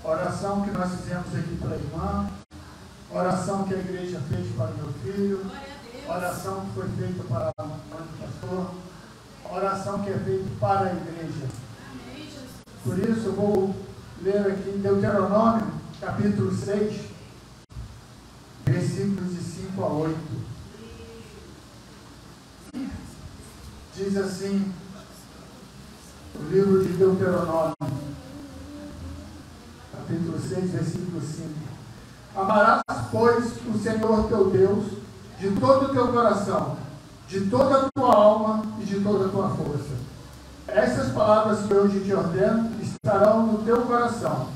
oração que nós fizemos aqui para a irmã, oração que a igreja fez para o meu filho, oração que foi feita para a mãe do pastor, oração que é feita para a igreja. Por isso eu vou ler aqui em Deuteronômio, capítulo 6, versículos de 5 a 8. Diz assim o livro de Deuteronômio, capítulo 6, versículo 5. Amarás, pois, o Senhor teu Deus de todo o teu coração, de toda a tua alma e de toda a tua força. Essas palavras que hoje te ordeno estarão no teu coração.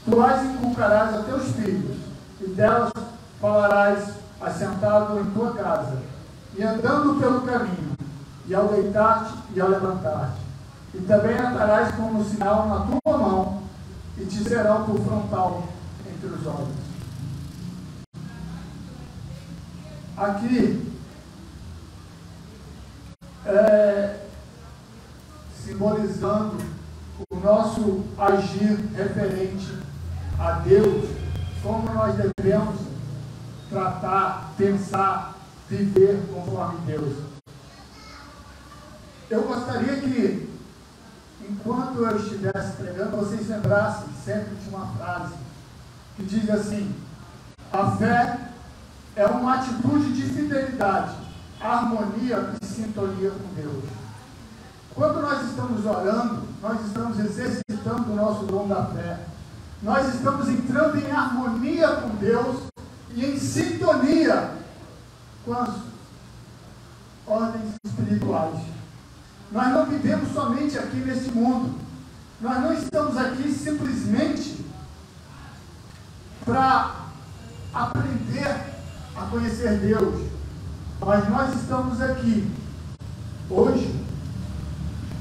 Tu as inculcarás a teus filhos, e delas falarás assentado em tua casa, e andando pelo caminho, e ao deitar-te e ao levantar-te. E também atarás como sinal na tua mão, e te serão por frontal entre os olhos. Aqui, simbolizando o nosso agir referente a Deus, como nós devemos tratar, pensar, viver conforme Deus. Eu gostaria que, enquanto eu estivesse pregando, vocês lembrassem sempre de uma frase que diz assim: a fé é uma atitude de fidelidade, harmonia e sintonia com Deus. Quando nós estamos orando, nós estamos exercitando o nosso dom da fé. Nós estamos entrando em harmonia com Deus e em sintonia com as ordens espirituais. Nós não vivemos somente aqui nesse mundo. Nós não estamos aqui simplesmente para aprender a conhecer Deus. Mas nós estamos aqui hoje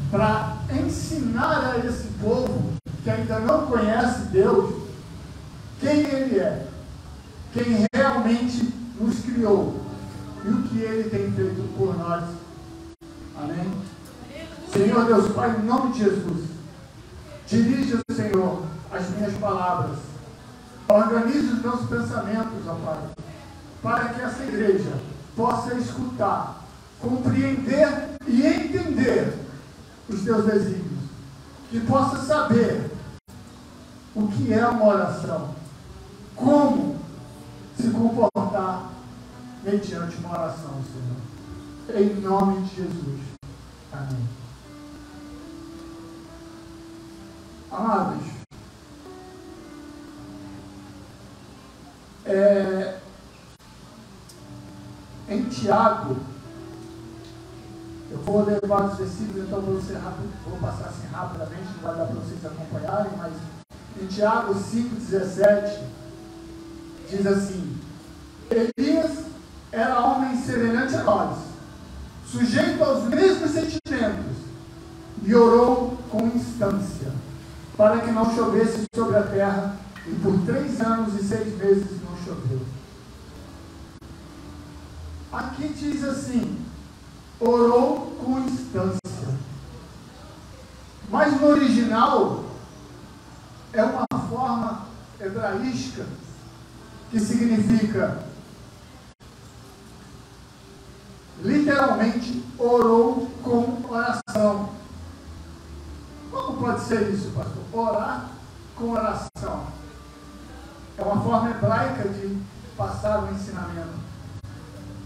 para ensinar a esse povo que ainda não conhece Deus, quem Ele é, quem realmente nos criou e o que Ele tem feito por nós. Amém? Senhor Deus Pai, em nome de Jesus, dirija, Senhor, as minhas palavras, organize os meus pensamentos, ó Pai, para que essa igreja possa escutar, compreender e entender os teus desígnios, que possa saber o que é uma oração, como se comportar mediante uma oração, Senhor. Em nome de Jesus. Amém. Amados, em Tiago, eu vou ler vários versículos, então vou passar assim rapidamente, não vai dar para vocês acompanharem, mas em Tiago 5,17 diz assim: Elias era homem semelhante a nós, sujeito aos mesmos sentimentos, e orou com instância, para que não chovesse sobre a terra, e por 3 anos e 6 meses não choveu. Aqui diz assim: orou com instância. Mas no original é uma forma hebraística que significa literalmente orou com oração. Como pode ser isso, pastor? Orar com oração. É uma forma hebraica de passar o ensinamento.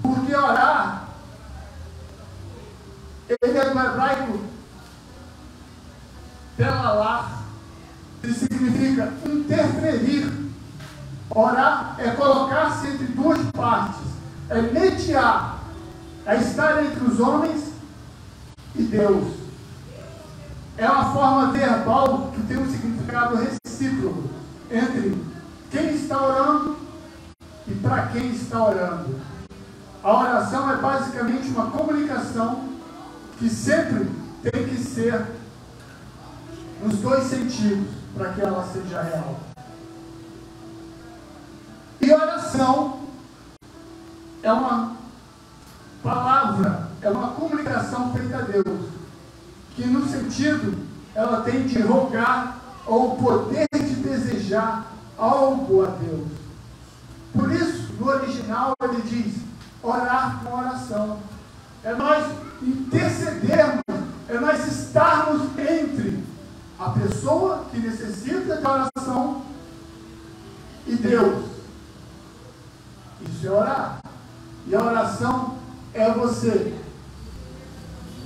Porque orar, ele é do hebraico telalar, que significa interferir. Orar é colocar-se entre duas partes, é mediar, é estar entre os homens e Deus. É uma forma verbal que tem um significado recíproco entre quem está orando e para quem está orando. A oração é basicamente uma comunicação que sempre tem que ser nos dois sentidos para que ela seja real. E oração é uma palavra, é uma comunicação feita a Deus, que no sentido ela tem de rogar ou o poder de desejar algo a Deus. Por isso, no original, ele diz, orar com oração. É nós intercedermos, é nós estarmos entre a pessoa que necessita de oração e Deus. Isso é orar. E a oração é você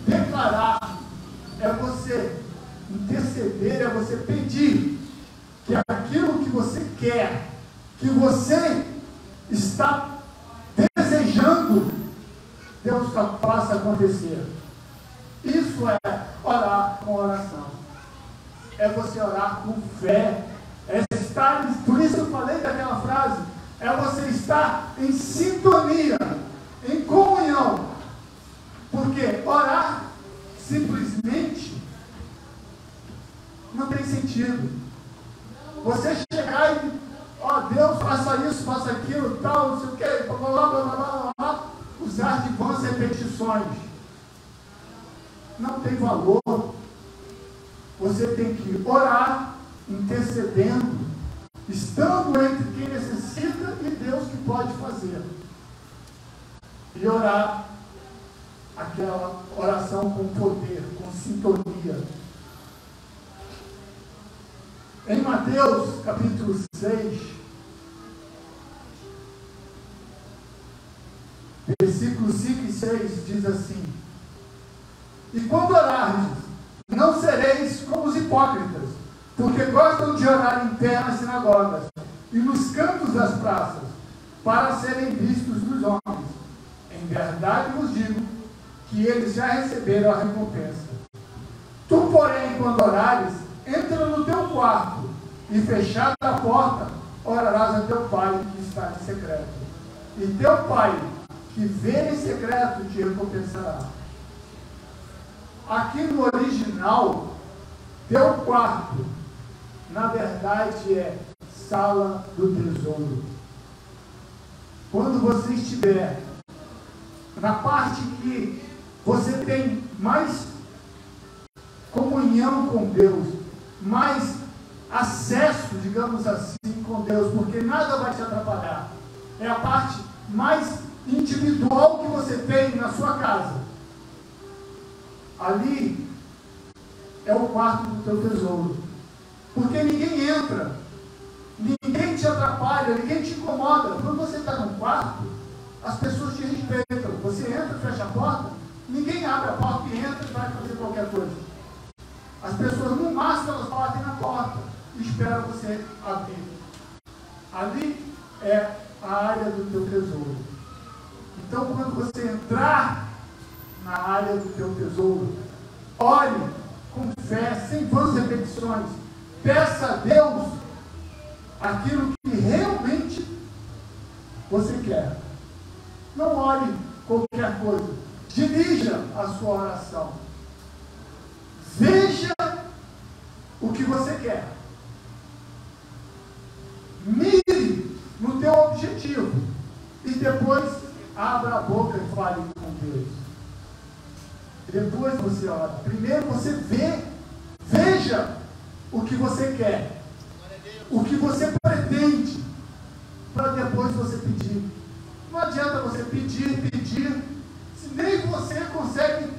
declarar, é você interceder, é você pedir que aquilo que você quer, que você está desejando, Deus faça acontecer. Isso é orar com oração. É você orar com fé. É estar, por isso eu falei daquela frase, é você estar em sintonia, em comunhão. Porque orar simplesmente não tem sentido. Você chegar e, ó, Deus, faça isso, faça aquilo, tal, não sei o que, blá, blá, blá, blá, blá, blá, usar de vãs repetições. Não tem valor. Você tem que orar, intercedendo, estando entre quem necessita e Deus que pode fazer. E orar aquela oração com poder, com sintonia. Em Mateus, capítulo 6, versículos 5 e 6, diz assim: e quando orardes, não sereis como os hipócritas, porque gostam de orar em pé nas sinagogas e nos cantos das praças, para serem vistos dos homens. Em verdade vos digo que eles já receberam a recompensa. Tu, porém, quando orares, entra no teu quarto e, fechada a porta, orarás a teu Pai que está em secreto. E teu Pai, que vê em secreto, te recompensará. Aqui no original, teu quarto, na verdade, é sala do tesouro. Quando você estiver na parte que você tem mais comunhão com Deus, mais acesso, digamos assim, com Deus, porque nada vai te atrapalhar. É a parte mais individual que você tem na sua casa. Ali é o quarto do teu tesouro. Porque ninguém entra, ninguém te atrapalha, ninguém te incomoda. Quando você está num quarto, as pessoas te respeitam. Você entra, fecha a porta, ninguém abre a porta e entra e vai fazer qualquer coisa. As pessoas, no máximo, elas batem na porta e esperam você abrir. Ali é a área do teu tesouro. Então, quando você entrar na área do teu tesouro, ore com fé, sem vãs repetições. Peça a Deus aquilo que realmente você quer. Não ore qualquer coisa. Dirija a sua oração. Veja o que você quer. Mire no teu objetivo. E depois abra a boca e fale com Deus. Depois você ora. Primeiro você veja o que você quer. O que você pretende. Para depois você pedir. Não adianta você pedir, se nem você consegue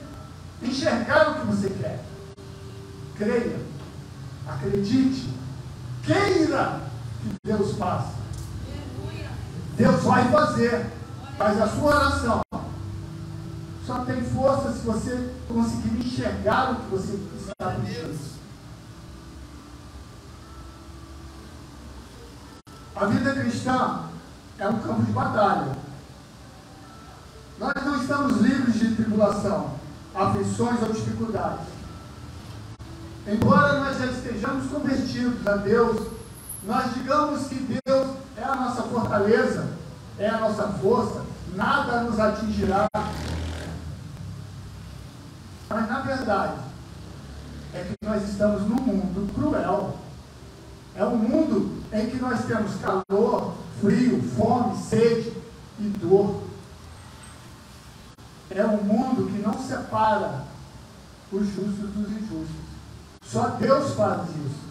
enxergar o que você quer. Creia, acredite, queira que Deus faça. Deus vai fazer, mas a sua oração só tem força se você conseguir enxergar o que você está pedindo. A vida cristã é um campo de batalha. Nós não estamos livres de tribulação, aflições ou dificuldades. Embora nós já estejamos convertidos a Deus, nós digamos que Deus é a nossa fortaleza, é a nossa força, nada nos atingirá. Mas na verdade, é que nós estamos num mundo cruel. É um mundo em que nós temos calor, frio, fome, sede e dor. É um mundo que não separa os justos dos injustos. Só Deus faz isso.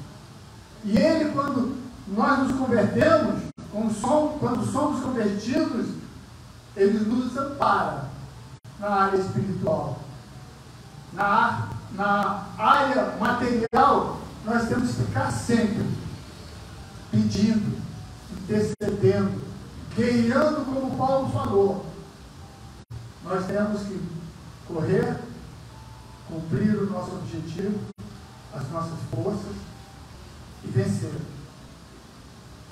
E Ele, quando nós nos convertemos, quando somos convertidos, Ele nos ampara na área espiritual. Na área material, nós temos que ficar sempre pedindo, intercedendo, guerreando, como Paulo falou. Nós temos que correr, cumprir o nosso objetivo, as nossas forças e vencer.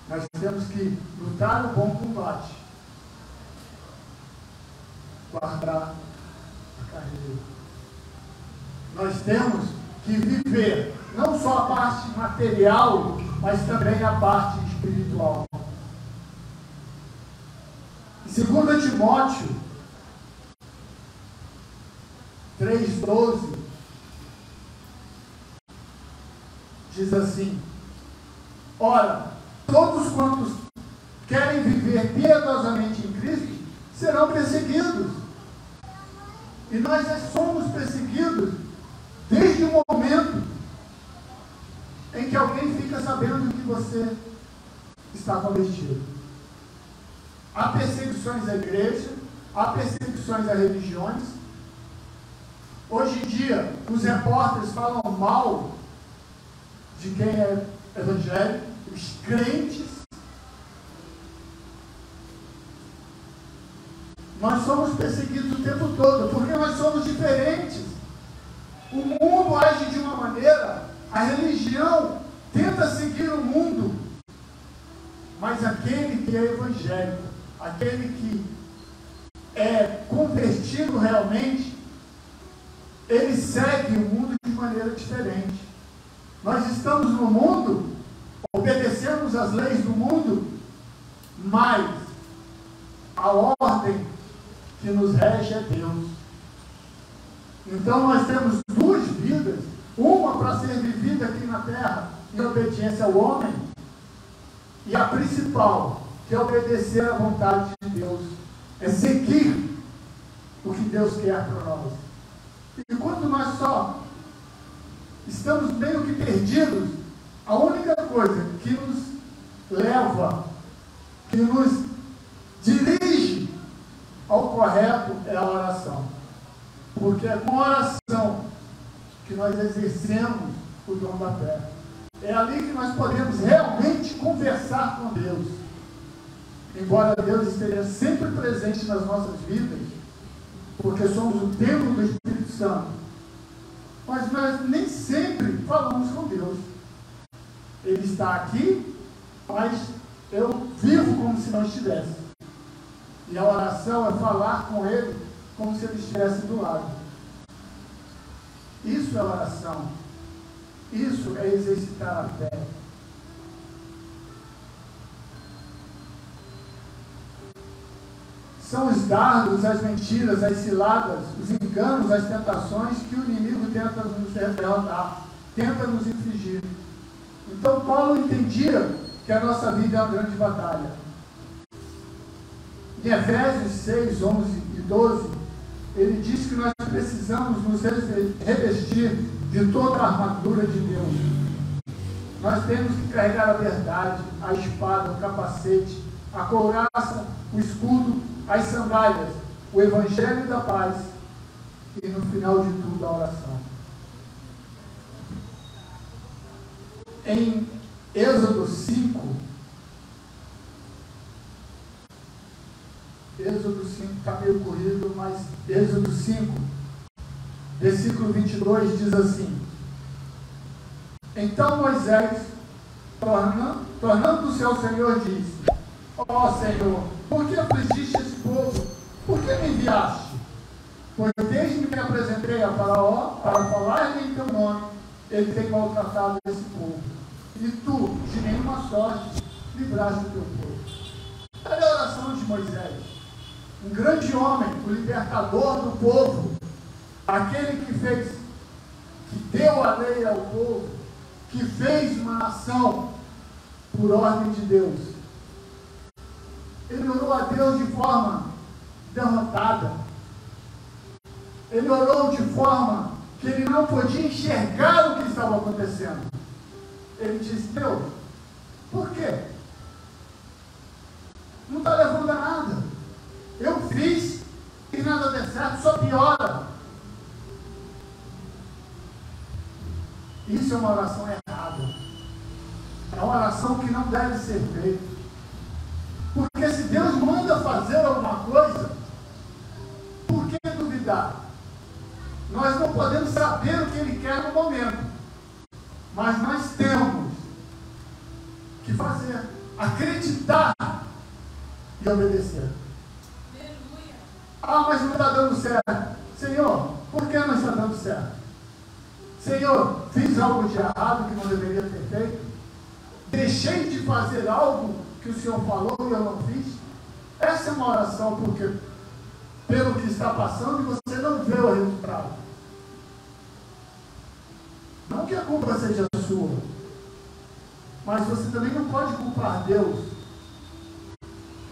Nós temos que lutar o bom combate, guardar a carreira. Nós temos que viver não só a parte material, mas também a parte espiritual. Em 2 Timóteo 3,12 diz assim: ora, todos quantos querem viver piedosamente em Cristo serão perseguidos. E nós já somos perseguidos desde o momento em que alguém fica sabendo que você está convertido. Há perseguições à igreja, há perseguições a religiões. Hoje em dia, os repórteres falam mal de quem é evangélico, os crentes. Nós somos perseguidos o tempo todo, porque nós somos diferentes. O mundo age de uma maneira, a religião tenta seguir o mundo, mas aquele que é evangélico, aquele que é convertido realmente, ele segue o mundo de maneira diferente. Nós estamos no mundo, obedecemos às leis do mundo, mas a ordem que nos rege é Deus. Então nós temos duas vidas, uma para ser vivida aqui na terra em obediência ao homem, e a principal, que é obedecer à vontade de Deus, é seguir o que Deus quer para nós. E quando nós só estamos meio que perdidos, a única coisa que nos leva, que nos dirige ao correto é a oração. Porque é com a oração que nós exercemos o dom da fé. É ali que nós podemos realmente conversar com Deus. Embora Deus esteja sempre presente nas nossas vidas, porque somos o templo do Espírito Santo, mas nós nem sempre falamos com Deus. Ele está aqui, mas eu vivo como se não estivesse. E a oração é falar com Ele como se Ele estivesse do lado. Isso é oração. Isso é exercitar a fé. São os dardos, as mentiras, as ciladas, os enganos, as tentações que o inimigo tenta nos derrotar, tenta nos infligir. Então Paulo entendia que a nossa vida é uma grande batalha. Em Efésios 6, 11 e 12, ele diz que nós precisamos nos revestir de toda a armadura de Deus. Nós temos que carregar a verdade, a espada, o capacete, a couraça, o escudo, as sandálias, o evangelho da paz e, no final de tudo, a oração. Em Êxodo 5, está meio corrido, mas Êxodo 5, versículo 22 diz assim: então Moisés, tornando-se ao Senhor, disse: ó Senhor, por que afligiste esse povo? Por que me enviaste? Pois desde que me apresentei a Faraó para falar-lhe em teu nome, ele tem maltratado esse povo. E tu, de nenhuma sorte, livraste o teu povo. Olha a oração de Moisés. Um grande homem, o libertador do povo, aquele que deu a lei ao povo, que fez uma nação por ordem de Deus. Ele orou a Deus de forma derrotada. Ele orou de forma que ele não podia enxergar o que estava acontecendo. ele disse: Deus, por quê? Não está levando a nada. Eu fiz e nada deu certo, só piora. Isso é uma oração errada. É uma oração que não deve ser feita. Porque se Deus manda fazer alguma coisa, por que duvidar? Nós não podemos saber o que Ele quer no momento, mas nós temos que fazer, acreditar e obedecer. Aleluia. Ah, mas não está dando certo. Senhor, por que não está dando certo? Senhor, fiz algo de errado que não deveria ter feito? Deixei de fazer algo que o Senhor falou e eu não fiz? Essa é uma oração porque pelo que está passando e você não vê o resultado. Não que a culpa seja sua, mas você também não pode culpar Deus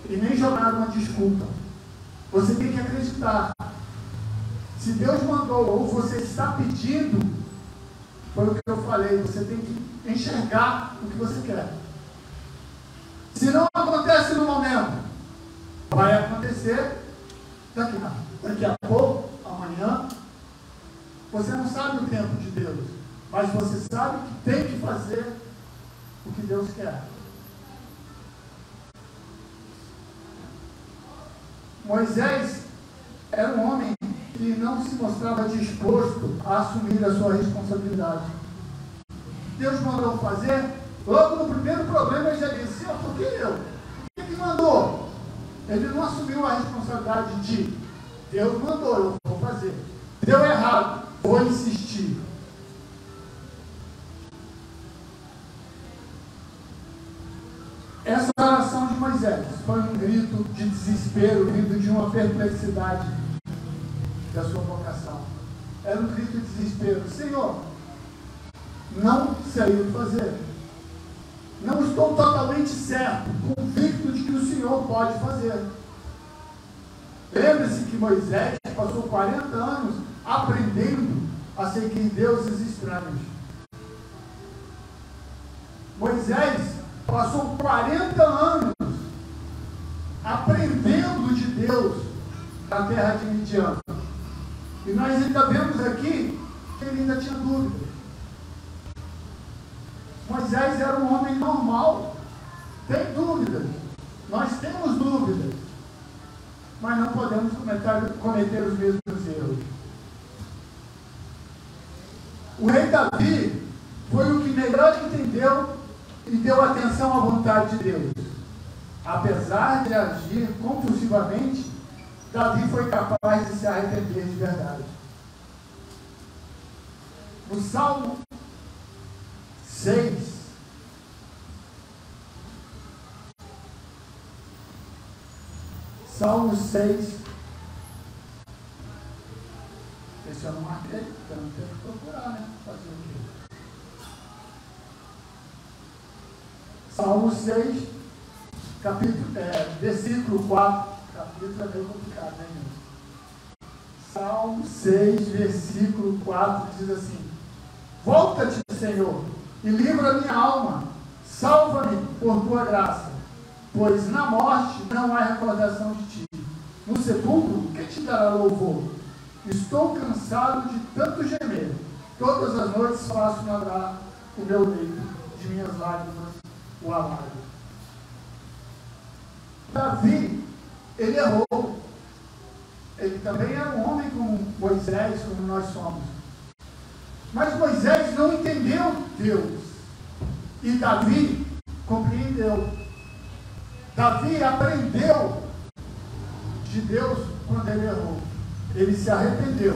e nem jogar uma desculpa. Você tem que acreditar. Se Deus mandou ou você está pedindo, foi o que eu falei, você tem que enxergar o que você quer. Se não acontece no momento, vai acontecer daqui a pouco, amanhã. Você não sabe o tempo de Deus, mas você sabe que tem que fazer o que Deus quer. Moisés era um homem que não se mostrava disposto a assumir a sua responsabilidade. Deus mandou fazer, logo no primeiro problema ele já disse: Senhor, por que eu? Quem que mandou? Ele não assumiu a responsabilidade de Deus mandou, eu vou fazer. Deu errado, vou insistir. Essa oração de Moisés foi um grito de desespero, vindo de uma perplexidade da sua vocação. Era um grito de desespero: Senhor, não sei o que fazer. Não estou totalmente certo, convicto de que o Senhor pode fazer. Lembre-se que Moisés passou 40 anos aprendendo a seguir deuses estranhos. Moisés passou 40 anos aprendendo de Deus na terra de Midian. E nós ainda vemos aqui que ele ainda tinha dúvidas. Moisés era um homem normal, tem dúvidas, nós temos dúvidas, mas não podemos cometer os mesmos erros. O rei Davi foi o que melhor entendeu e deu atenção à vontade de Deus. Apesar de agir compulsivamente, Davi foi capaz de se arrepender de verdade. No Salmo 6, Salmo 6, esse eu não marquei, então não tenho que procurar, né? Fazer o quê? Salmo 6, versículo 4, capítulo é meio complicado, né, gente? Salmo 6, versículo 4, diz assim: Volta-te, Senhor, e livra minha alma, salva-me por tua graça, pois na morte não há recordação de ti. No sepulcro, quem te dará louvor? Estou cansado de tanto gemer, todas as noites faço nadar o meu leito, de minhas lágrimas o amargo. Davi, ele errou. Ele também era um homem como Moisés, como nós somos. Mas Moisés não entendeu Deus. E Davi compreendeu. Davi aprendeu de Deus quando ele errou. Ele se arrependeu.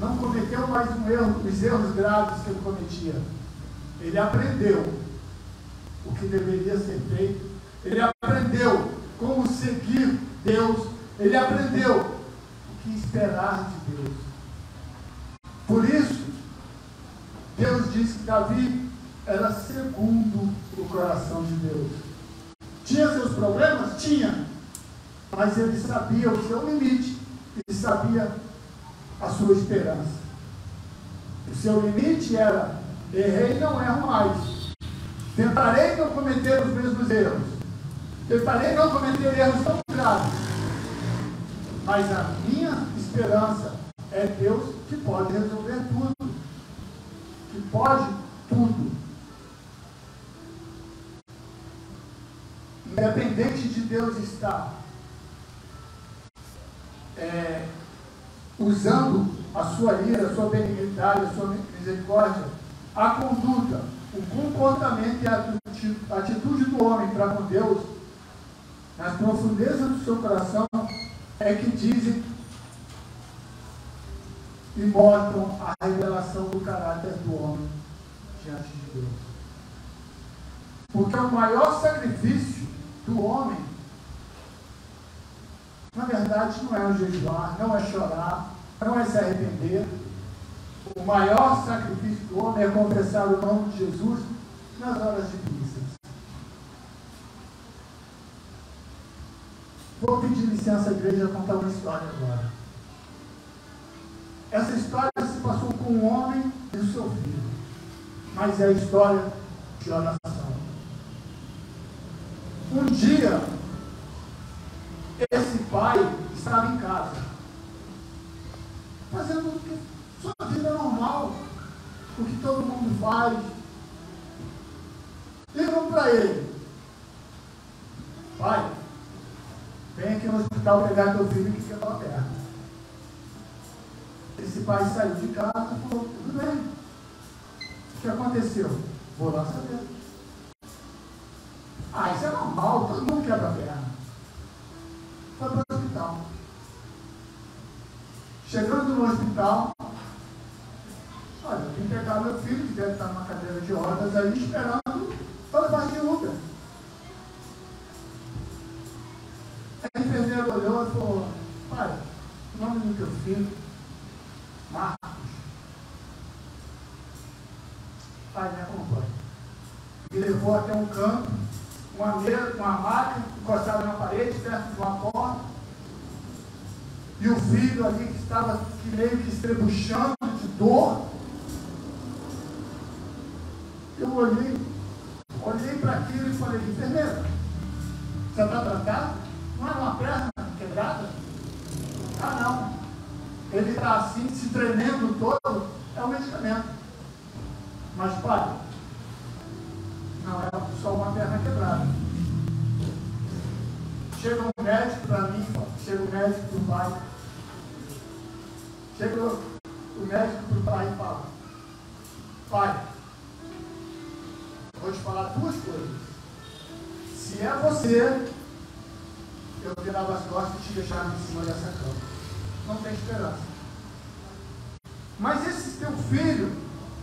Não cometeu mais os erros graves que ele cometia. Ele aprendeu o que deveria ser feito. Ele aprendeu como seguir Deus. Ele aprendeu o que esperar de Deus. Por isso, Deus disse que Davi era segundo o coração de Deus. Tinha seus problemas? Tinha. Mas ele sabia o seu limite. Ele sabia a sua esperança. O seu limite era: errei, não erro mais. Tentarei não cometer os mesmos erros. Tentarei não cometer erros tão graves. Mas a minha esperança é Deus que pode resolver tudo. Que pode tudo. Independente de Deus estar usando a sua ira, a sua benignidade, a sua misericórdia, a conduta, o comportamento e a atitude do homem para com Deus, nas profundezas do seu coração, é que dizem e mostram a revelação do caráter do homem diante de Deus. Porque o maior sacrifício do homem, na verdade, não é o jejuar, não é chorar, não é se arrepender. O maior sacrifício do homem é confessar o nome de Jesus nas horas difíceis. Vou pedir licença à igreja a contar uma história agora. Essa história se passou com um homem e o seu filho, mas é a história de oração. Um dia, esse pai estava em casa, fazendo sua vida normal, o que todo mundo faz. Ligam para ele: pai, vem aqui no hospital pegar teu filho que quebrou a perna. Esse pai saiu de casa e falou: tudo bem. O que aconteceu? Vou lá saber. Isso é normal, todo mundo quebra a perna. Foi para o hospital. Chegando no hospital, olha, eu vim pegar meu filho, que deve estar numa cadeira de rodas aí, esperando para levar de Uber. A enfermeira olhou e falou: pai, o nome do teu filho? Marcos. Pai, me acompanha. Me levou até um canto, uma mesa, uma maca, encostada na parede, perto de uma porta. E o filho ali que estava meio que estrebuchando de dor. Eu olhei para aquilo e falei: enfermeira, você está tratado? Não é uma perna quebrada? Não. Ele está assim, se tremendo todo, é um medicamento. Mas, pai, não é só uma perna quebrada. Chega um médico para mim, chega o médico para o pai. Chega o médico para o pai e fala: pai, eu vou te falar duas coisas. Se é você, eu virava as costas e te deixava em cima dessa cama. Não tem esperança. Mas esse teu filho,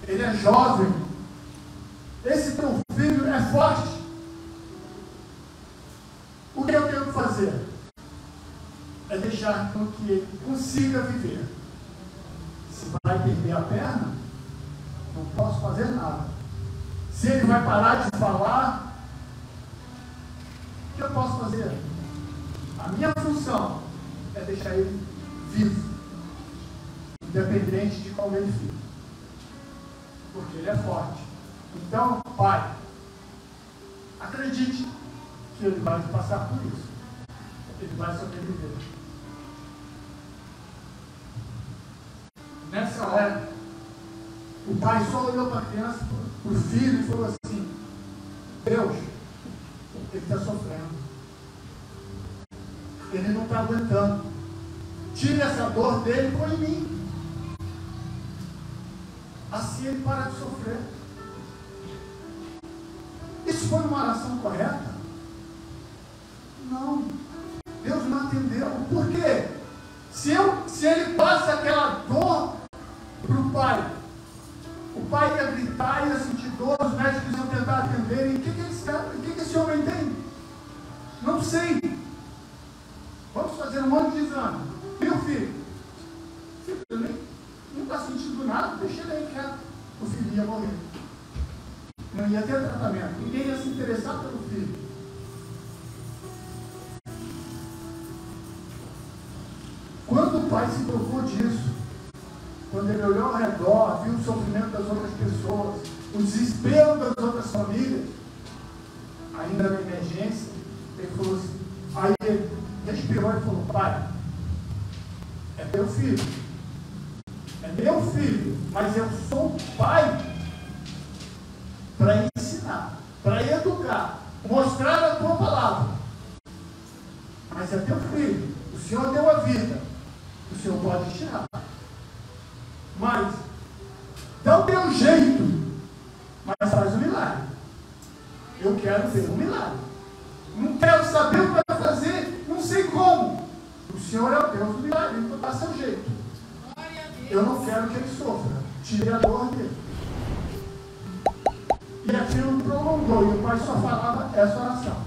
ele é jovem. Esse teu filho é forte. O que eu tenho que fazer? É deixar com que ele consiga viver. Se vai perder a perna, não posso fazer nada. Se ele vai parar de falar, o que eu posso fazer? A minha função é deixar ele vivo, independente de qual ele fica, porque ele é forte. Então, pai, acredite que ele vai passar por isso, ele vai sobreviver. Nessa hora, o pai só olhou para a criança, para o filho, e falou assim: Deus, ele está sofrendo, ele não está aguentando, tire essa dor dele e põe em mim, assim ele para de sofrer. Isso foi uma oração correta? Não. Deus não atendeu. Por quê? Se ele passa aquela dor para o pai ia gritar, ia sentir dor, os médicos iam tentar atender. E o que esse homem tem? Não sei. Vamos fazer um monte de exame. Meu filho não está sentindo nada, deixa ele aí quieto. O filho ia morrer. Não ia ter tratamento. Ninguém ia se interessar pelo filho. Quando o pai se tocou disso, quando ele olhou ao redor, viu o sofrimento das outras pessoas, o desespero das outras famílias, ainda na emergência, ele falou assim, aí ele respirou e falou, pai, é meu filho, mas eu sou pai para ensinar, para educar, mostrar a tua palavra, mas é teu filho, o Senhor deu a vida, o Senhor pode tirar, mas dá o teu jeito, mas faz um milagre. Eu quero ver um milagre. Não quero saber o que vai fazer, não sei como. O Senhor é o Deus do milagre, então dá seu jeito. Eu não quero que ele sofra. Tire a dor dele. E aquilo prolongou, e o pai só falava essa oração.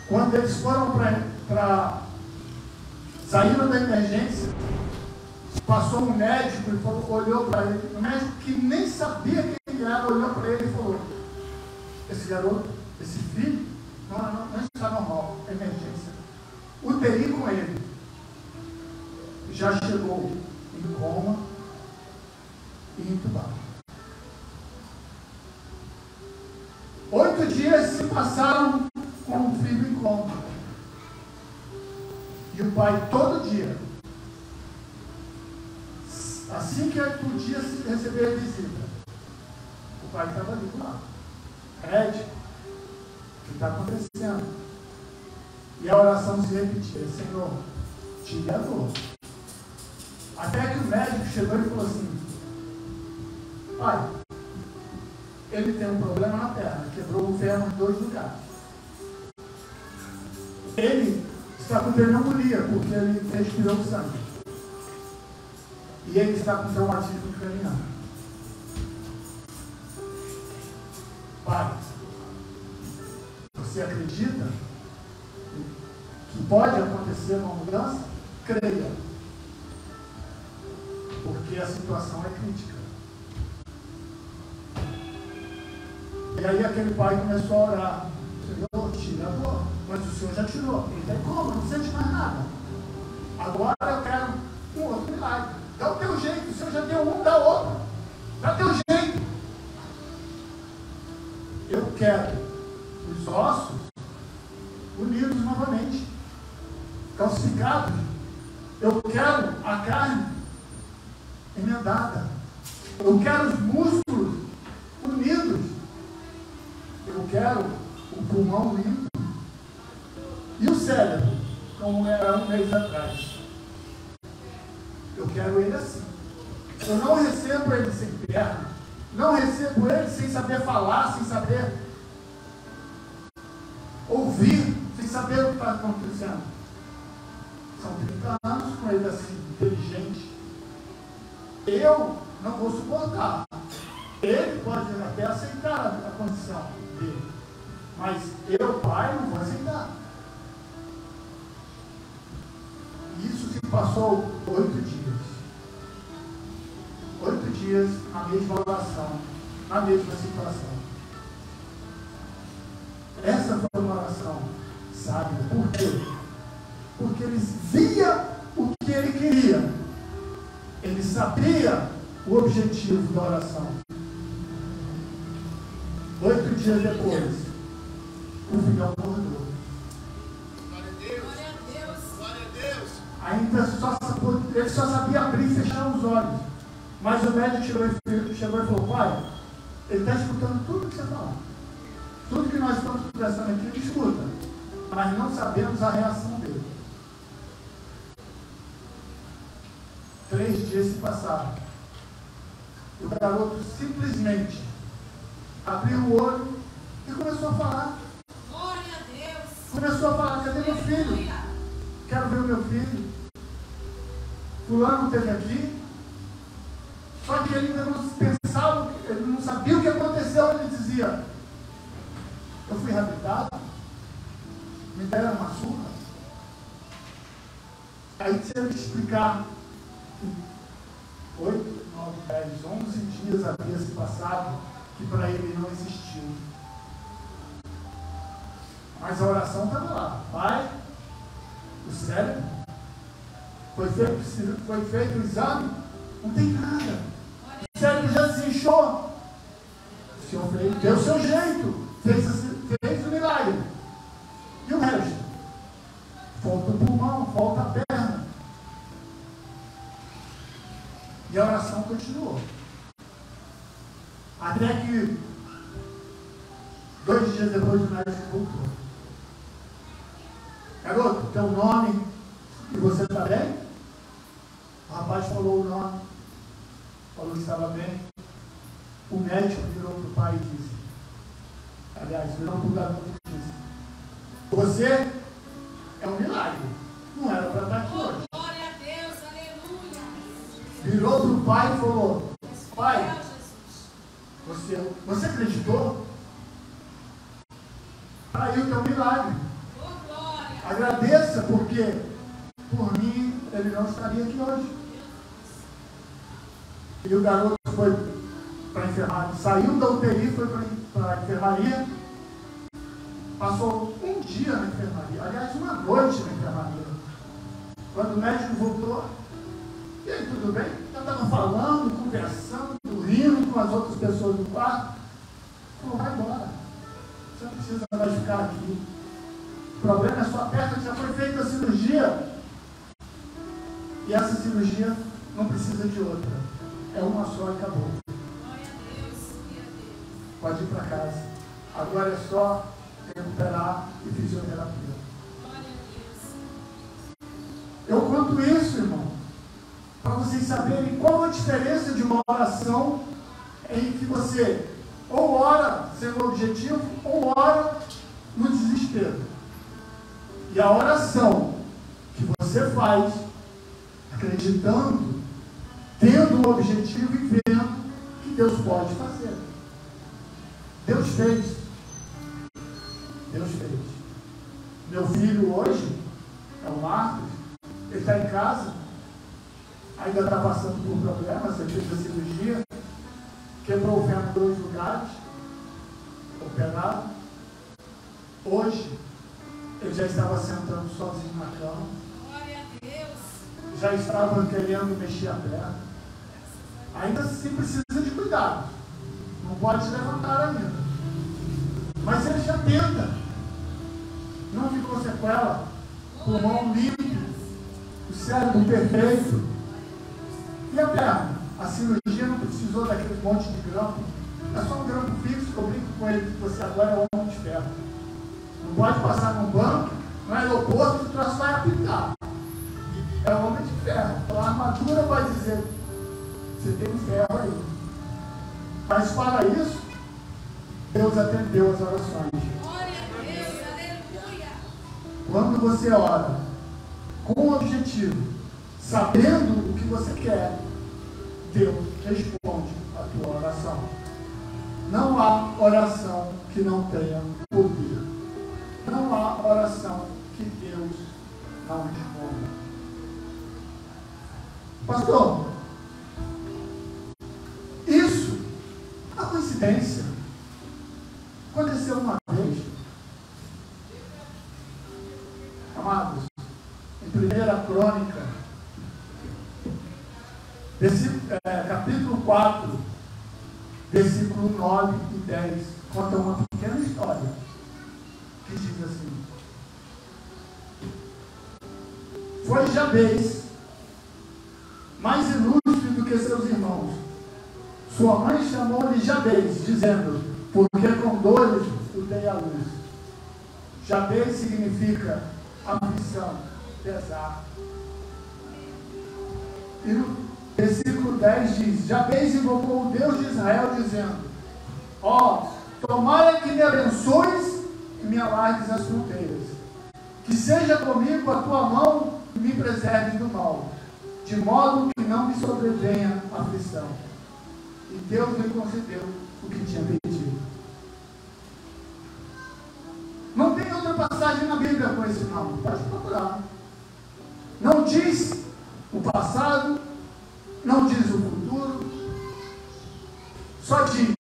Quando eles foram para saíram da emergência, passou um médico e olhou para ele, um médico que nem sabia quem ele era, olhou para ele e falou, esse garoto, esse filho, não está normal, é emergência. UTI com ele. Já chegou em coma e entubado. 8 dias se passaram com o filho em coma. E o pai todo dia, assim que podia receber a visita, o pai estava ali do lado. Médico, o que está acontecendo? E a oração se repetia, Senhor, tire a dor. Até que o médico chegou e falou assim, pai, ele tem um problema na perna, quebrou o ferro em 2 lugares. Ele está com pneumonia, porque ele respirou sangue. E ele está com traumatismo craniano. Pai, você acredita que pode acontecer uma mudança? Creia. Porque a situação é crítica. E aí aquele pai começou a orar. Senhor, tira a dor. Mas o Senhor já tirou. Ele tem como? Não sente mais nada. Agora eu quero um outro milagre. Dá o teu jeito. O Senhor já deu um, dá outro. Dá o teu jeito. Eu quero os ossos unidos novamente, calcificados. Eu quero a carne emendada. Eu quero os músculos unidos. Eu quero o pulmão limpo. E o cérebro, como era um mês atrás. Eu quero ele assim. Eu não recebo ele sem perna. Não recebo ele sem saber falar, sem saber ouvir, sem saber o que está acontecendo. São 30 anos com ele assim, inteligente. Eu não vou suportar. Ele pode até aceitar a condição dele. Mas eu, pai, não vou aceitar. Isso se passou 8 dias. 8 dias na mesma oração, na mesma situação. Essa foi uma oração sábia. Por quê? Porque ele via o que ele queria. Ele sabia o objetivo da oração. 8 dias depois, o filho acordou. Glória a Deus. Glória a Deus. Ainda ele só sabia abrir e fechar os olhos. Mas o médico chegou e falou, pai, ele está escutando tudo que você fala. Tudo que nós estamos conversando aqui, ele escuta. Mas não sabemos a reação dele. 3 dias se passaram. O garoto simplesmente abriu o olho e começou a falar. Glória a Deus. Começou a falar, cadê meu filho? Quero ver o meu filho. Fulano esteve aqui. Só que ele ainda não pensava, ele não sabia o que aconteceu. Ele dizia, eu fui reabilitado, me deram uma surra. Aí se ele explicar que 8, 9, 10, 11 dias havia se passado, que para ele não existiu. Mas a oração estava lá. Pai, o cérebro, foi feito o exame, não tem nada. O cérebro já desinchou. O Senhor deu o seu jeito. fez o milagre. E o resto? Falta o pulmão, falta a perna. E a oração continuou. Até que 2 dias depois o médico voltou. Garoto, teu nome e você está bem? O rapaz falou o nome, falou que estava bem. O médico virou para o pai e disse, aliás, virou para o garoto e disse, você é um milagre, não era para estar aqui hoje. Glória a Deus, aleluia. Virou para o pai e falou, pai, você acreditou? Aí o teu milagre. Agradeça, porque por mim ele não estaria aqui hoje. E o garoto foi para a enfermaria, saiu da UTI, foi para a enfermaria, passou um dia na enfermaria, aliás, uma noite na enfermaria. Quando o médico voltou, e aí, tudo bem? Já estava falando, conversando, rindo com as outras pessoas do quarto. Falou, vai embora. Você não precisa mais ficar aqui. O problema é sua perna, que já foi feita a cirurgia. E essa cirurgia não precisa de outra. É uma só e acabou. Pode ir para casa. Agora é só recuperar e fisioterapia. Eu conto isso, irmão, para vocês saberem qual a diferença de uma oração em que você ou ora sendo objetivo ou ora no desespero. E a oração que você faz acreditando, tendo um objetivo e vendo que Deus pode fazer. Deus fez. Deus fez. Meu filho hoje é o Marcos, ele está em casa, ainda está passando por problemas, ele fez a cirurgia, quebrou o fêmur em 2 lugares, operado. Hoje, ele já estava sentando sozinho na cama. Glória a Deus. Já estava querendo mexer a perna. Ainda assim precisa de cuidado. Não pode se levantar ainda. Mas ele já tenta. Não ficou sequela. Pulmão limpo. O cérebro perfeito. E a perna? A cirurgia não precisou daquele monte de grampo. É só um grampo fixo que eu brinco com ele, que você agora é um homem de ferro. Não pode passar num banco, no aeroporto, que o troço vai apitar. É um homem de ferro. Então a armadura vai dizer, você tem um ferro aí. Mas para isso, Deus atendeu as orações. Glória a Deus, aleluia. Quando você ora com um objetivo, sabendo o que você quer, Deus responde a tua oração. Não há oração que não tenha poder. Não há oração que Deus não responda. Pastor, isso é coincidência. Aconteceu uma vez. Amados, em 1 Crônica, capítulo 4, versículo 9 e 10, conta uma pequena história que diz assim: foi Jabez mais ilustre do que seus irmãos. Sua mãe chamou-lhe Jabez, dizendo, porque com dores o dei à luz. Jabez significa aflição, pesar. E no versículo 10 diz, Jabez invocou o Deus de Israel, dizendo, tomara que me abençoes e me alargues as fronteiras. Que seja comigo a tua mão e me preserves do mal, de modo que não me sobrevenha aflição. E Deus lhe concedeu o que tinha pedido. Não tem outra passagem na Bíblia com esse nome, pode procurar. Não diz o passado, não diz o futuro, só diz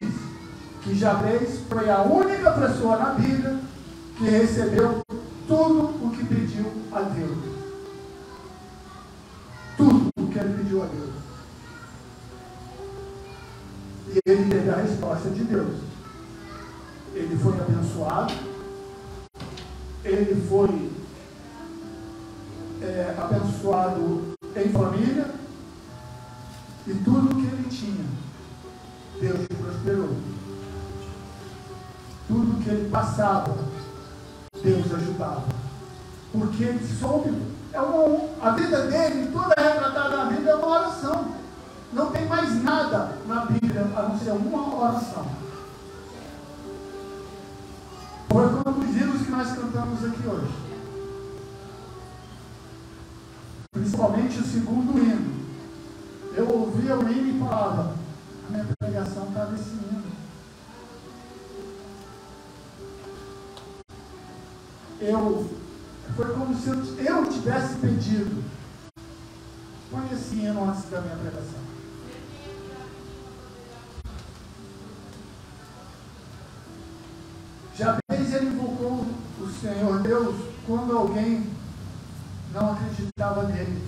que Jabez foi a única pessoa na Bíblia que recebeu tudo o que pediu a Deus. Tudo o que ele pediu a Deus. E ele teve a resposta de Deus. Ele ele foi abençoado, ele foi abençoado em família, e tudo que ele tinha, Deus prosperou. Tudo que ele passava, Deus ajudava. Porque ele soube, a vida dele, toda retratada na Bíblia, é uma oração. Não tem mais nada na Bíblia a não ser uma oração. Foi como os hinos que nós cantamos aqui hoje. Principalmente o segundo hino. Eu ouvia o hino e falava, a minha pregação está nesse hino. Foi como se eu tivesse pedido, põe esse hino antes da minha pregação. Jabez, ele invocou o Senhor Deus quando alguém não acreditava nele.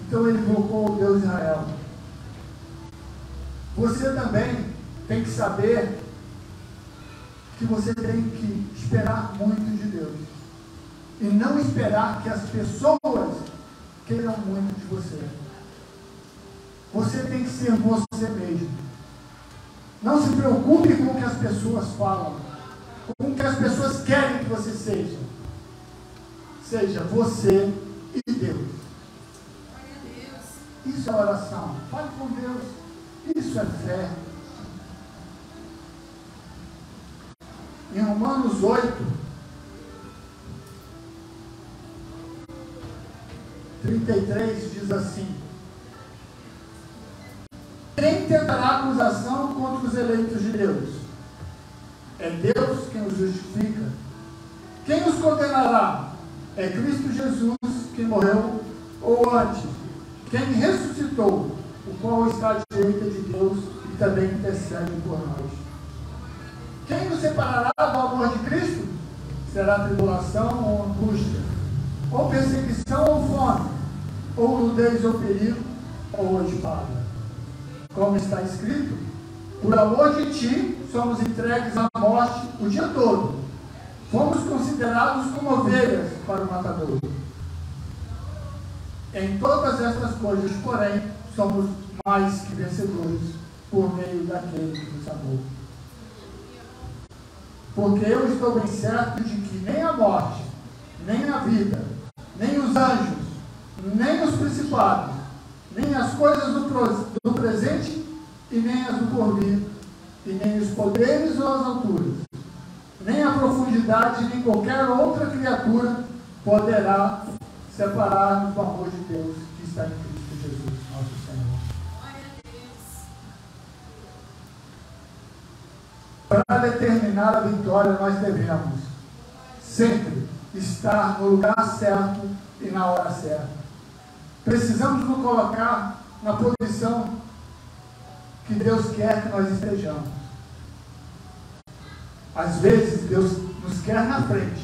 Então ele invocou o Deus de Israel. Você também tem que saber que você tem que esperar muito de Deus. E não esperar que as pessoas queiram muito de você. Você tem que ser você mesmo. Não se preocupe com o que as pessoas falam, com o que as pessoas querem que você seja. Seja você e Deus. Isso é oração. Fale com Deus. Isso é fé. Em Romanos 8, 33 diz assim: quem tentará acusação contra os eleitos de Deus? É Deus quem os justifica. Quem os condenará? É Cristo Jesus quem morreu, ou antes, quem ressuscitou, o qual está à direita de Deus e também intercede por nós. Quem nos separará do amor de Cristo? Será tribulação ou angústia, ou perseguição ou fome, ou nudez ou perigo, ou espada. Como está escrito, por amor de ti somos entregues à morte o dia todo. Fomos considerados como ovelhas para o matador. Em todas estas coisas, porém, somos mais que vencedores por meio daquele que nos amou. Porque eu estou bem certo de que nem a morte, nem a vida, nem os anjos, nem os principados, nem as coisas do presente e nem as do porvir, e nem os poderes ou as alturas, nem a profundidade, nem qualquer outra criatura poderá separar-nos do amor de Deus que está em Cristo Jesus, nosso Senhor. Para determinar a vitória, nós devemos sempre estar no lugar certo e na hora certa. Precisamos nos colocar na posição que Deus quer que nós estejamos. Às vezes Deus nos quer na frente.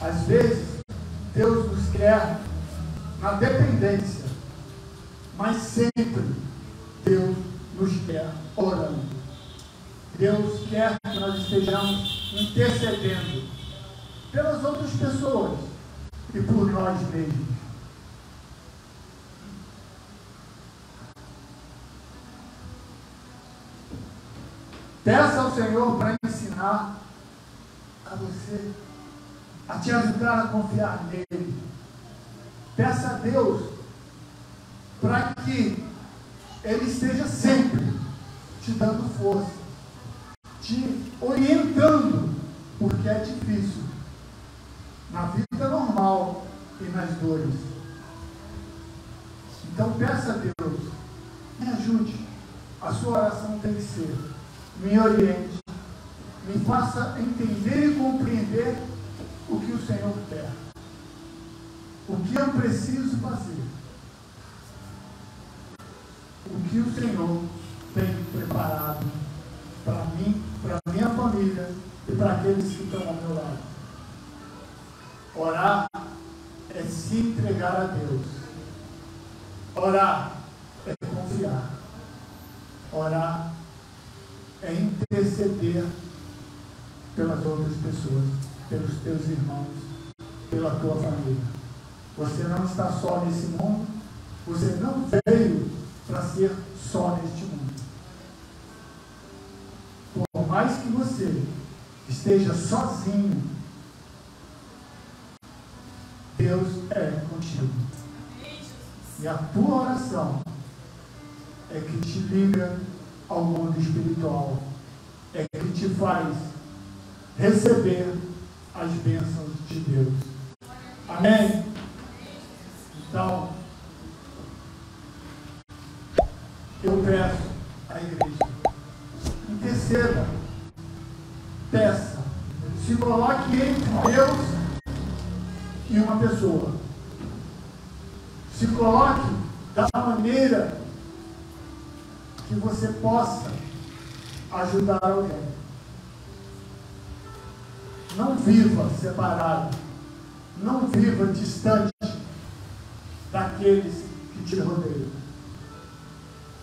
Às vezes Deus nos quer na dependência. Mas sempre Deus nos quer orando. Deus quer que nós estejamos intercedendo pelas outras pessoas e por nós mesmos. Peça ao Senhor para ensinar a você, a te ajudar a confiar nele. Peça a Deus para que Ele esteja sempre te dando força, te orientando, porque é difícil na vida normal e nas dores. Então peça a Deus, me ajude. A sua oração tem que ser: me oriente, me faça entender e compreender o que o Senhor quer, o que eu preciso fazer, o que o Senhor tem preparado para mim, para a minha família e para aqueles que estão ao meu lado. Orar é se entregar a Deus. Orar é confiar. Orar é interceder pelas outras pessoas, pelos teus irmãos, pela tua família. Você não está só nesse mundo, você não veio para ser só neste mundo. Por mais que você esteja sozinho, Deus é contigo. E a tua oração é que te liga ao mundo espiritual, é que te faz receber as bênçãos de Deus. Amém? Então, eu peço à igreja, interceda, peça, se coloque entre Deus e uma pessoa. Se coloque da maneira que você possa ajudar alguém. Não viva separado, não viva distante daqueles que te rodeiam.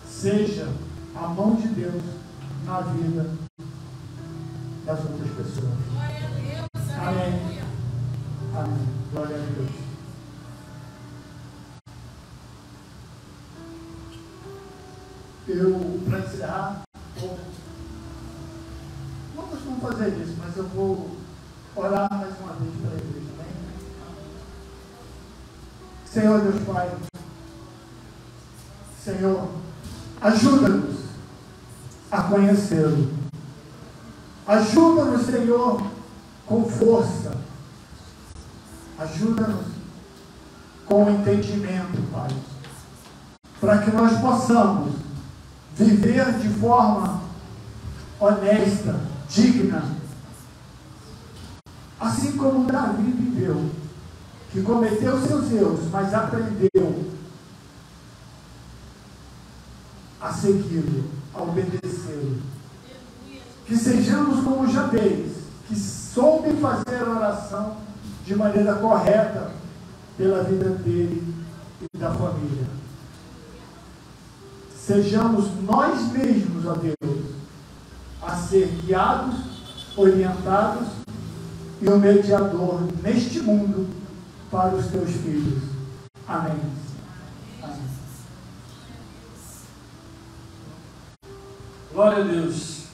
Seja a mão de Deus na vida das outras pessoas. Glória a Deus. Amém. Amém. Glória a Deus. Eu, para encerrar, não costumo fazer isso, mas eu vou orar mais uma vez pela igreja. Amém? Senhor Deus Pai, Senhor, ajuda-nos a conhecê-lo. Ajuda-nos, Senhor, com força. Ajuda-nos com entendimento, Pai, para que nós possamos viver de forma honesta, digna, assim como Davi viveu, que cometeu seus erros, mas aprendeu a segui-lo, a obedecê-lo. Que sejamos como Jabez, que soube fazer a oração de maneira correta pela vida dele e da família. Sejamos nós mesmos, ó Deus, a ser guiados, orientados e o mediador neste mundo para os teus filhos. Amém. Amém. Glória a Deus.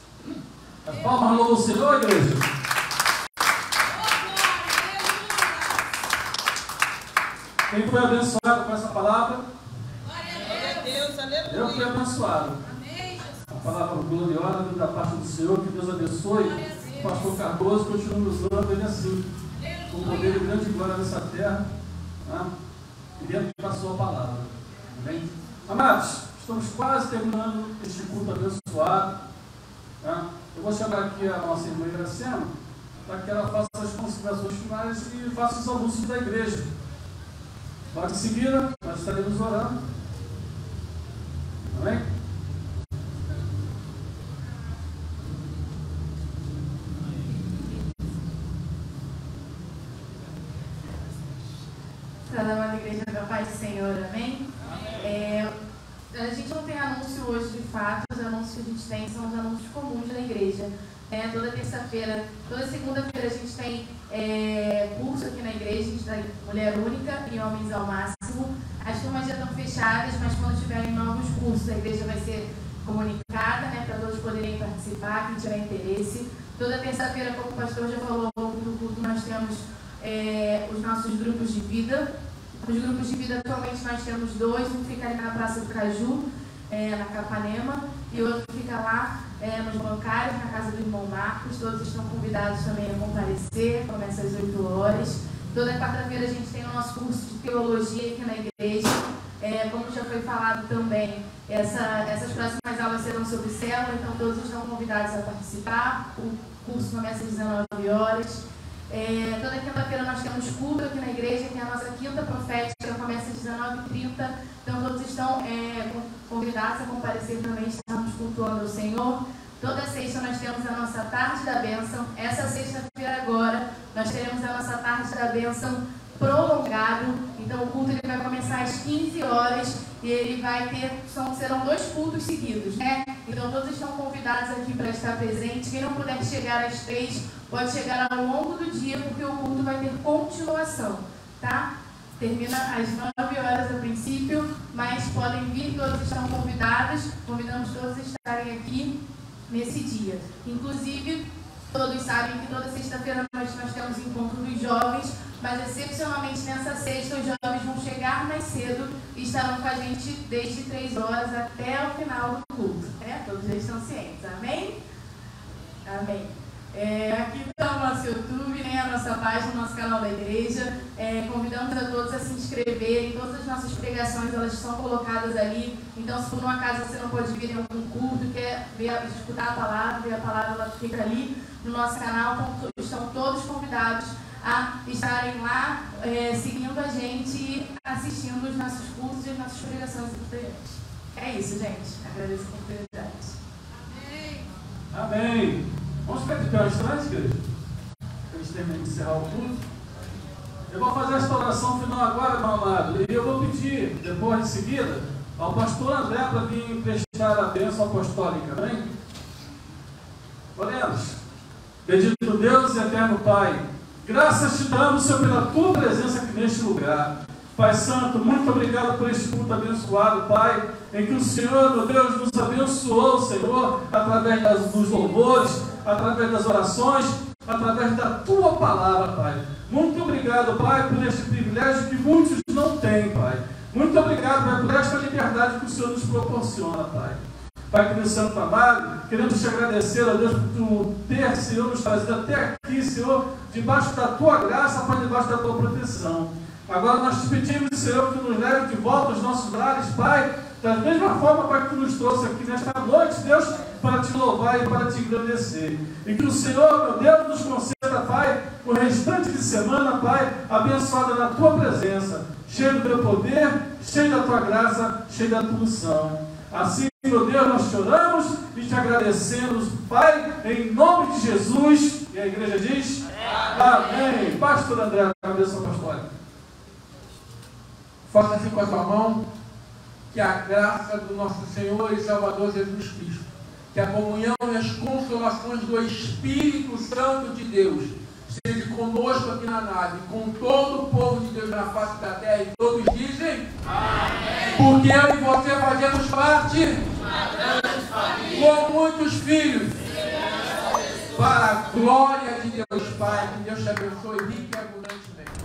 A palma louva o Senhor, igreja. Quem foi abençoado com essa palavra? Glória a Deus. Aleluia. Eu fui abençoado. Amém, Jesus. A palavra gloriosa da parte do Senhor, que Deus abençoe. O pastor Cardoso continua usando ele assim, com poder e grande glória nessa terra, tá? E dentro da sua palavra. Amém? Amados, estamos quase terminando este culto abençoado. Tá? Eu vou chamar aqui a nossa irmã Iracema, para que ela faça as considerações finais e faça os anúncios da igreja. Logo em seguida, nós estaremos orando. Amém? Para a amada igreja da paz do Senhor, amém? A gente não tem anúncio hoje de fato, os anúncios que a gente tem são os anúncios comuns da igreja. Toda terça-feira, toda segunda-feira a gente tem curso aqui na igreja, a gente tem Mulher Única e Homens ao Máximo. As turmas já estão fechadas, mas quando tiverem novos cursos, a igreja vai ser comunicada, para todos poderem participar, quem tiver interesse. Toda terça-feira, como o pastor já falou ao longo do culto, nós temos os nossos grupos de vida. Os grupos de vida, atualmente, nós temos 2, um fica ali na Praça do Caju, na Capanema, e o outro fica lá nos bancários, na casa do irmão Marcos. Todos estão convidados também a comparecer, começa às 8 horas. Toda quarta-feira a gente tem o nosso curso de teologia aqui na igreja. Como já foi falado também, essas próximas aulas serão sobre célula, então todos estão convidados a participar. O curso começa às 19 horas. Toda quinta-feira nós temos culto aqui na igreja, que é a nossa quinta profética, começa às 19h30. Então todos estão convidados a comparecer também, estamos cultuando ao Senhor. Toda sexta nós temos a nossa tarde da bênção. Essa sexta-feira agora nós teremos a nossa tarde da bênção prolongado. Então o culto ele vai começar às 15 horas e ele vai ter, serão 2 cultos seguidos, Então todos estão convidados aqui para estar presente. Quem não puder chegar às 3, pode chegar ao longo do dia, porque o culto vai ter continuação, tá? Termina às 9 horas a princípio, mas podem vir, todos estão convidados. Convidamos todos a estarem aqui nesse dia. Inclusive, todos sabem que toda sexta-feira nós temos encontro dos jovens, mas excepcionalmente nessa sexta os jovens vão chegar mais cedo e estarão com a gente desde 3 horas até o final do culto. Todos já estão cientes. Amém? Amém. Aqui está o nosso YouTube, a nossa página, o nosso canal da igreja. Convidamos a todos a se inscreverem. Todas as nossas pregações elas são colocadas ali. Então, se por um acaso você não pode vir em algum culto, quer escutar a palavra, ver a palavra, ela fica ali no nosso canal. Então, estão todos convidados a estarem lá, seguindo a gente e assistindo os nossos cultos e as nossas pregações anteriores. É isso, gente. Agradeço a oportunidade. Amém. Amém. Vamos ficar de pé um instante, igreja? Para a gente terminar de encerrar o culto. Eu vou fazer esta oração final agora, meu amado. E eu vou pedir, depois de seguida, ao pastor André para vir prestar a bênção apostólica. Amém? Oremos. Bendito Deus e eterno Pai, graças te damos, Senhor, pela tua presença aqui neste lugar. Pai Santo, muito obrigado por este culto abençoado, Pai, em que o Senhor, meu Deus, nos abençoou, Senhor, através dos louvores, através das orações, através da tua palavra, Pai. Muito obrigado, Pai, por este privilégio que muitos não têm, Pai. Muito obrigado, Pai, por esta liberdade que o Senhor nos proporciona, Pai. Pai querido Santo amado, queremos te agradecer, ó Deus, por tu ter, Senhor, nos trazido até aqui, Senhor, debaixo da tua graça, Pai, debaixo da tua proteção. Agora nós te pedimos, Senhor, que tu nos leve de volta aos nossos lares, Pai, da mesma forma, Pai, que tu nos trouxe aqui nesta noite, Deus, para te louvar e para te agradecer. E que o Senhor, meu Deus, nos conceda, Pai, o restante de semana, Pai, abençoada na tua presença, cheio do teu poder, cheio da tua graça, cheio da tua unção. Assim, meu Deus, nós te oramos e te agradecemos, Pai, em nome de Jesus. E a igreja diz: amém. Pastor André, a bênção apostólica. Faça assim com a sua mão, que a graça do nosso Senhor e Salvador Jesus Cristo, que a comunhão e as consolações do Espírito Santo de Deus esteja conosco aqui na nave, com todo o povo de Deus na face da terra, e todos dizem amém. Porque eu e você fazemos parte com muitos filhos, para a glória de Deus Pai. Que Deus te abençoe rica e abundantemente.